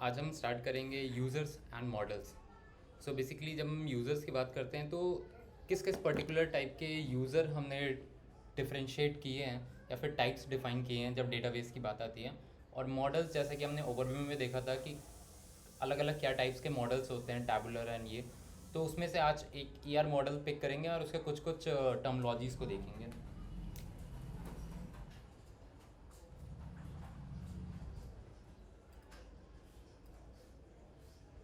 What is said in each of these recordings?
आज हम स्टार्ट करेंगे users and models. So basically जब हम यूज़र्स की बात करते हैं तो किस किस पर्टिकुलर टाइप के यूज़र हमने डिफरेंशिएट किए हैं या फिर टाइप्स डिफाइन किए हैं जब डेटाबेस की बात आती है। और मॉडल्स जैसे कि हमने ओवरव्यू में देखा था कि अलग अलग क्या टाइप्स के मॉडल्स होते हैं, टैबुलर एंड ये। तो उसमें से आज एक ईआर मॉडल पिक करेंगे और उसके कुछ कुछ टर्मोलॉजीज़ को देखेंगे।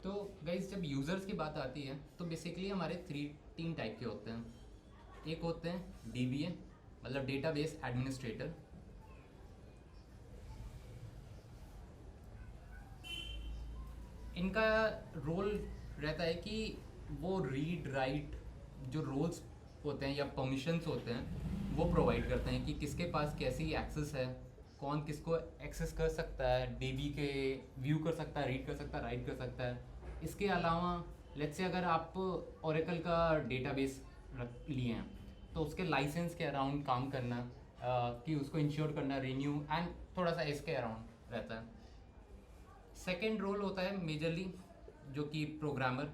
तो गाइज जब यूज़र्स की बात आती है तो बेसिकली हमारे तीन टाइप के होते हैं। एक होते हैं डीबीए, मतलब डेटाबेस एडमिनिस्ट्रेटर। इनका रोल रहता है कि वो रीड राइट जो रोल्स होते हैं या परमिशंस होते हैं वो प्रोवाइड करते हैं कि किसके पास कैसी एक्सेस है, कौन किसको एक्सेस कर सकता है, डीबी के व्यू कर सकता है, रीड कर सकता है, राइट कर सकता है। इसके अलावा लेट्स से अगर आप ओरेकल का डेटाबेस रख लिए हैं तो उसके लाइसेंस के अराउंड काम करना, कि उसको इंश्योर करना, रिन्यू एंड थोड़ा सा इसके अराउंड रहता है। सेकेंड रोल होता है मेजरली जो कि प्रोग्रामर,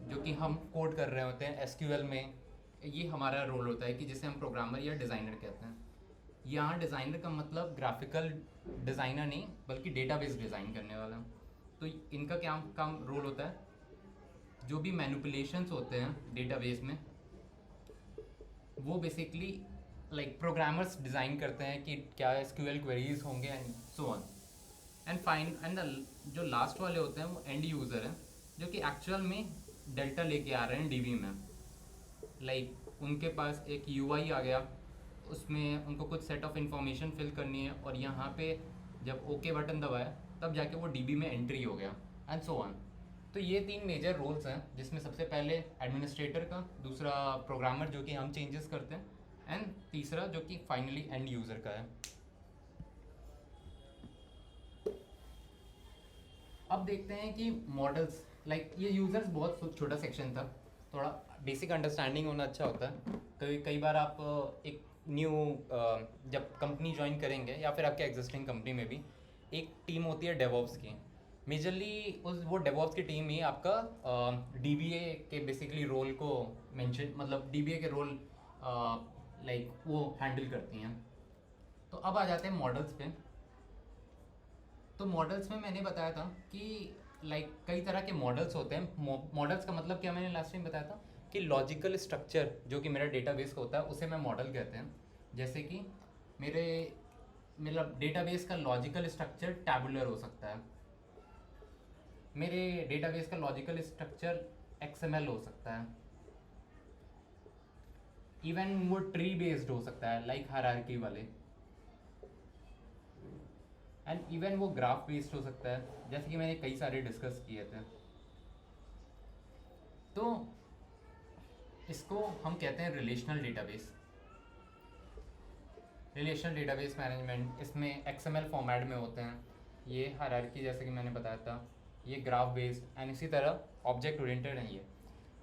जो कि हम कोड कर रहे होते हैं एसक्यूएल में। ये हमारा रोल होता है कि जिसे हम प्रोग्रामर या डिज़ाइनर कहते हैं। यहाँ डिज़ाइनर का मतलब ग्राफिकल डिज़ाइनर नहीं बल्कि डेटाबेस डिज़ाइन करने वाला। तो इनका क्या काम रोल होता है, जो भी मैनिपुलेशंस होते हैं डेटाबेस में वो बेसिकली लाइक प्रोग्रामर्स डिज़ाइन करते हैं कि क्या एसक्यूएल क्वेरीज होंगे and so on. And fine and जो लास्ट वाले होते हैं वो एंड यूज़र हैं, जो कि एक्चुअल में डेल्टा लेके आ रहे हैं डीबी में। लाइक उनके पास एक यूआई आ गया, उसमें उनको कुछ सेट ऑफ इंफॉर्मेशन फिल करनी है और यहाँ पे जब ओके बटन दबाया तब जाके वो डीबी में एंट्री हो गया एंड सो ऑन। तो ये तीन मेजर रोल्स हैं जिसमें सबसे पहले एडमिनिस्ट्रेटर का, दूसरा प्रोग्रामर जो कि हम चेंजेस करते हैं, एंड तीसरा जो कि फाइनली एंड यूज़र का है। अब देखते हैं कि मॉडल्स, लाइक ये यूज़र्स बहुत छोटा सेक्शन था, थोड़ा बेसिक अंडरस्टैंडिंग होना अच्छा होता है। कई बार आप एक न्यू जब कंपनी ज्वाइन करेंगे या फिर आपके एग्जिस्टिंग कंपनी में भी एक टीम होती है डेवॉप्स की। मेजरली उस वो डेवॉप्स की टीम ही आपका डीबीए के बेसिकली रोल को मेंशन, मतलब डीबीए के रोल लाइक वो हैंडल करती हैं। तो अब आ जाते हैं मॉडल्स पे। तो मॉडल्स में मैंने बताया था कि लाइक कई तरह के मॉडल्स होते हैं। मॉडल्स का मतलब क्या मैंने लास्ट टाइम बताया था कि लॉजिकल स्ट्रक्चर जो कि मेरा डेटाबेस का होता है उसे मैं मॉडल कहते हैं। जैसे कि मेरे मेरा डेटाबेस का लॉजिकल स्ट्रक्चर टैबुलर हो सकता है, मेरे डेटाबेस का लॉजिकल स्ट्रक्चर एक्सएमएल हो सकता है, इवन वो ट्री बेस्ड हो सकता है लाइक हायरार्की वाले, एंड इवन वो ग्राफ बेस्ड हो सकता है जैसे कि मैंने कई सारे डिस्कस किए थे। तो इसको हम कहते हैं relational database. Relational database management इसमें एक्सएमएल फॉर्मेट में होते हैं, ये हायरार्की जैसे कि मैंने बताया था, ये ग्राफ बेस्ड एंड इसी तरह ऑब्जेक्ट ओरिएंटेड है ये।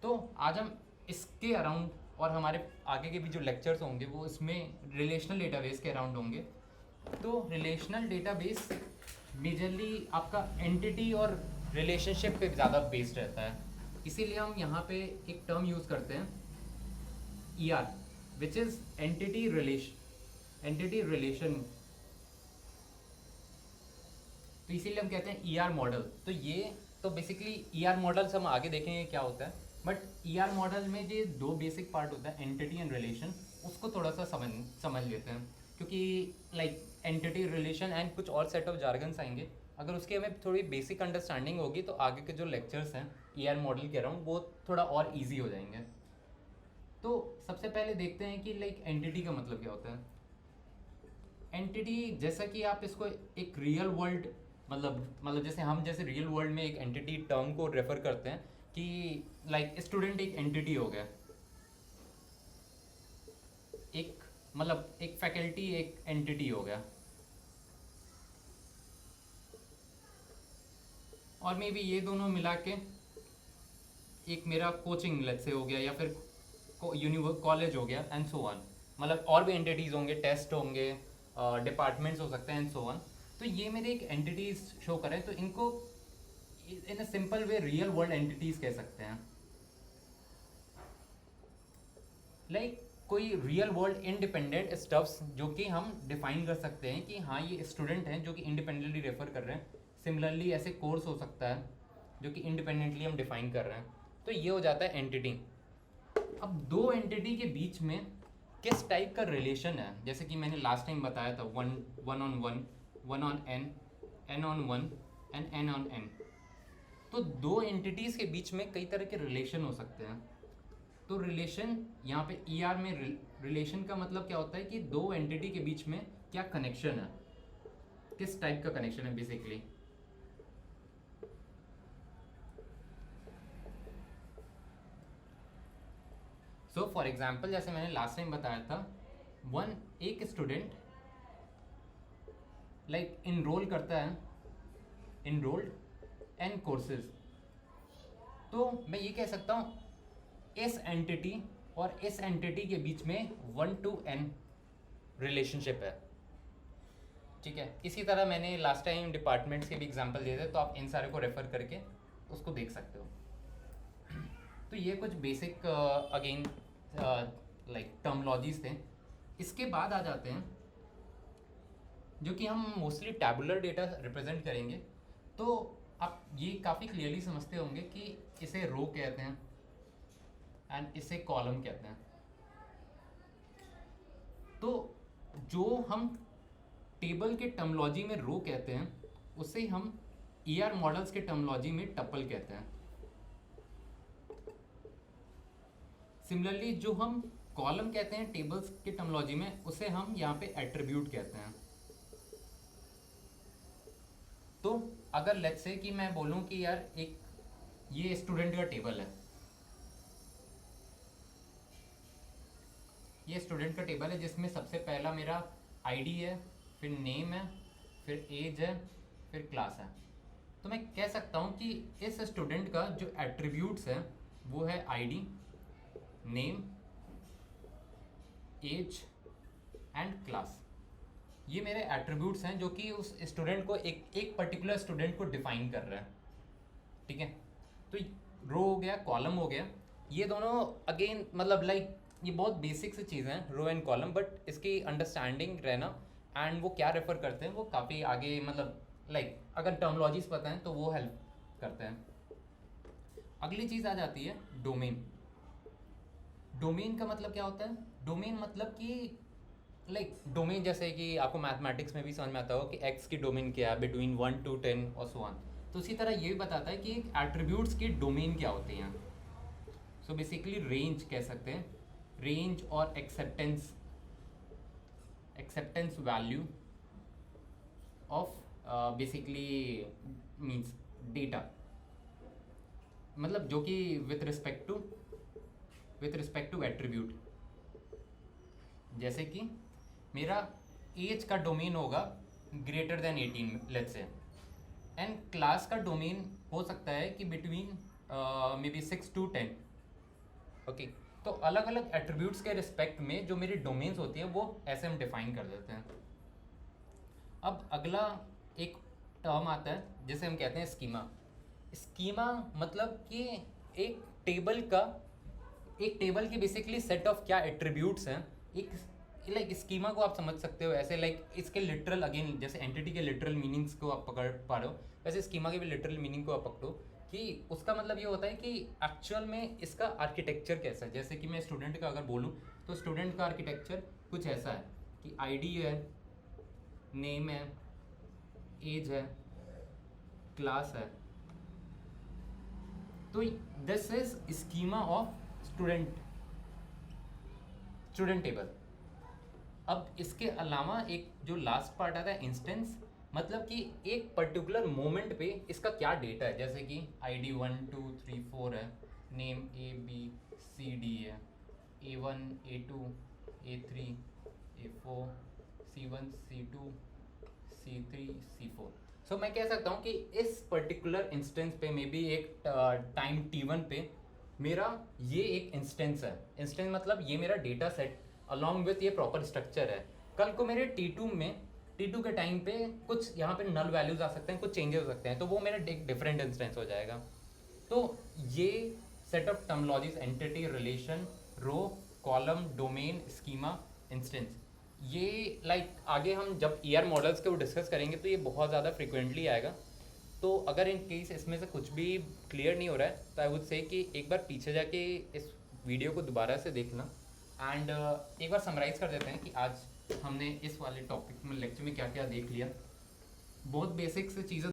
तो आज हम इसके अराउंड और हमारे आगे के भी जो लेक्चर्स होंगे वो इसमें रिलेशनल डेटाबेस के अराउंड होंगे। तो रिलेशनल डेटाबेस मेजरली आपका एंटिटी और रिलेशनशिप पे ज़्यादा बेस्ड रहता है, इसीलिए हम यहाँ पे एक टर्म यूज़ करते हैं ER, which is entity relation. तो इसीलिए हम कहते हैं ER मॉडल। तो ये तो बेसिकली ER मॉडल्स हम आगे देखेंगे क्या होता है, बट ER मॉडल में जो दो बेसिक पार्ट होता है एंटिटी एंड रिलेशन, उसको थोड़ा सा समझ लेते हैं। क्योंकि लाइक एंटिटी रिलेशन एंड कुछ और सेट ऑफ जार्गन्स आएंगे, अगर उसकी हमें थोड़ी बेसिक अंडरस्टैंडिंग होगी तो आगे के जो लेक्चर्स हैं ER मॉडल के अराउंड वो थोड़ा और ईजी हो जाएंगे। तो सबसे पहले देखते हैं कि लाइक एंटिटी का मतलब क्या होता है। एंटिटी जैसा कि आप इसको एक रियल वर्ल्ड, मतलब जैसे हम जैसे रियल वर्ल्ड में एक एंटिटी टर्म को रेफर करते हैं कि लाइक स्टूडेंट एक एंटिटी हो गया, एक मतलब एक फैकल्टी एक एंटिटी हो गया, और मे बी ये दोनों मिला के एक मेरा कोचिंग लेट्स से हो गया या फिर कॉलेज हो गया एंड सो ऑन। मतलब और भी एंटिटीज़ होंगे, टेस्ट होंगे, डिपार्टमेंट्स हो सकते हैं एंड सो ऑन। तो तो ये मेरे एक एंटिटीज शो कर रहे हैं, तो इनको in a simple way real world entities कह सकते हैं। लाइक कोई रियल वर्ल्ड इंडिपेंडेंट स्टफ्स जो कि हम डिफाइन कर सकते हैं कि हाँ ये स्टूडेंट हैं जो कि इंडिपेंडेंटली रेफर कर रहे हैं। सिमिलरली ऐसे कोर्स हो सकता है जो कि इंडिपेंडेंटली हम डिफाइन कर रहे हैं, तो ये हो जाता है एंटिटी। अब दो एंटिटी के बीच में किस टाइप का रिलेशन है, जैसे कि मैंने लास्ट टाइम बताया था one on one, one on N on one and N on N. तो दो एंटिटीज़ के बीच में कई तरह के रिलेशन हो सकते हैं। तो रिलेशन यहाँ पे ER में रिलेशन का मतलब क्या होता है कि दो एंटिटी के बीच में क्या कनेक्शन है, किस टाइप का कनेक्शन है बेसिकली। सो फॉर एग्जाम्पल जैसे मैंने लास्ट टाइम बताया था, एक स्टूडेंट लाइक इनरोल करता है, इनरोल्ड एन कोर्सेज। तो मैं ये कह सकता हूँ इस एंटिटी और इस एंटिटी के बीच में 1 to n रिलेशनशिप है, ठीक है। इसी तरह मैंने लास्ट टाइम डिपार्टमेंट्स के भी एग्जांपल दिए थे, तो आप इन सारे को रेफर करके उसको देख सकते हो। तो ये कुछ बेसिक अगेन लाइक टर्मोलॉजीज थे। इसके बाद आ जाते हैं जो कि हम मोस्टली टैबुलर डेटा रिप्रेजेंट करेंगे। तो आप ये काफ़ी क्लियरली समझते होंगे कि इसे रो कहते हैं एंड इसे कॉलम कहते हैं। तो जो हम टेबल के टर्मोलॉजी में रो कहते हैं उसे हम ER मॉडल्स के टर्मोलॉजी में टपल कहते हैं। सिमिलरली जो हम कॉलम कहते हैं टेबल्स के टर्मोलॉजी में, उसे हम यहाँ पे एट्रीब्यूट कहते हैं। तो अगर लेट्स से कि मैं बोलूँ कि यार एक ये स्टूडेंट का टेबल है, ये स्टूडेंट का टेबल है जिसमें सबसे पहला मेरा ID है, फिर नेम है, फिर एज है, फिर क्लास है। तो मैं कह सकता हूँ कि इस स्टूडेंट का जो एट्रीब्यूट्स है वो है ID, name, age and class. ये मेरे एट्रीब्यूट्स हैं जो कि उस स्टूडेंट को एक पर्टिकुलर स्टूडेंट को डिफाइन कर रहा है, ठीक है। तो रो हो गया, कॉलम हो गया, ये दोनों अगेन मतलब लाइक ये बहुत बेसिक सी चीज़ें हैं रो एंड कॉलम, बट इसकी अंडरस्टैंडिंग रहना एंड वो क्या रेफर करते हैं वो काफ़ी आगे मतलब लाइक अगर टर्मोलॉजीज पता हैं तो वो हेल्प करते हैं। अगली चीज़ आ जाती है डोमेन। डोमेन का मतलब क्या होता है? डोमेन मतलब कि लाइक डोमेन जैसे कि आपको मैथमेटिक्स में भी समझ में आता हो कि x की डोमेन क्या है बिटवीन 1 to 10 और सो ऑन। तो इसी तरह ये भी बताता है कि एट्रीब्यूट्स की डोमेन क्या होती हैं। सो बेसिकली रेंज कह सकते हैं, रेंज और acceptance value of basically means data, मतलब जो कि विथ रिस्पेक्ट टू एट्रीब्यूट। जैसे कि मेरा एज का डोमेन होगा greater than 18 let's say, and class का डोमेन हो सकता है कि between may be 6 to 10, okay. तो अलग अलग एट्रीब्यूट्स के रिस्पेक्ट में जो मेरी डोमेन्स होती है वो ऐसे हम डिफाइन कर देते हैं। अब अगला एक टर्म आता है जिसे हम कहते हैं स्कीमा। स्कीमा मतलब कि एक टेबल की बेसिकली सेट ऑफ क्या एट्रीब्यूट्स हैं। एक लाइक स्कीमा को आप समझ सकते हो ऐसे लाइक इसके लिटरल अगेन जैसे एंटिटी के लिटरल मीनिंग्स को आप पकड़ पा रहे हो, वैसे स्कीमा के भी लिटरल मीनिंग को आप पकड़ो कि उसका मतलब ये होता है कि एक्चुअल में इसका आर्किटेक्चर कैसा है। जैसे कि मैं स्टूडेंट का अगर बोलूँ तो स्टूडेंट का आर्किटेक्चर कुछ ऐसा है कि ID है, नेम है, एज है, क्लास है। तो this is schema of student table. अब इसके अलावा एक जो लास्ट पार्ट आता है इंस्टेंस, मतलब कि एक पर्टिकुलर मोमेंट पे इसका क्या डेटा है। जैसे कि ID 1 2 3 4 है, नेम ABCD है, A1 A2 A3 A4 C1 C2 C3 C4। सो मैं कह सकता हूँ कि इस पर्टिकुलर इंस्टेंस पे मे बी एक टाइम T1 पे मेरा ये एक इंस्टेंस है। इंस्टेंस मतलब ये मेरा डेटा सेट अलॉन्ग विथ ये प्रॉपर स्ट्रक्चर है। कल को मेरे T2 T2 के टाइम पे कुछ यहाँ पे नल वैल्यूज आ सकते हैं, कुछ चेंजेस हो सकते हैं, तो वो मेरा डिफरेंट इंस्टेंस हो जाएगा। तो ये set of terminologies, entity, relation, row, column, domain, schema, instance, ये आगे हम जब ईआर मॉडल्स को डिस्कस करेंगे तो ये बहुत ज़्यादा फ्रिक्वेंटली आएगा। तो अगर इन केस इसमें से कुछ भी क्लियर नहीं हो रहा है तो आई वुड से कि एक बार पीछे जाके इस वीडियो को दोबारा से देखना। एंड एक बार समराइज़ कर देते हैं कि आज हमने इस वाले टॉपिक में लेक्चर में क्या क्या देख लिया। बहुत बेसिक से चीज़ें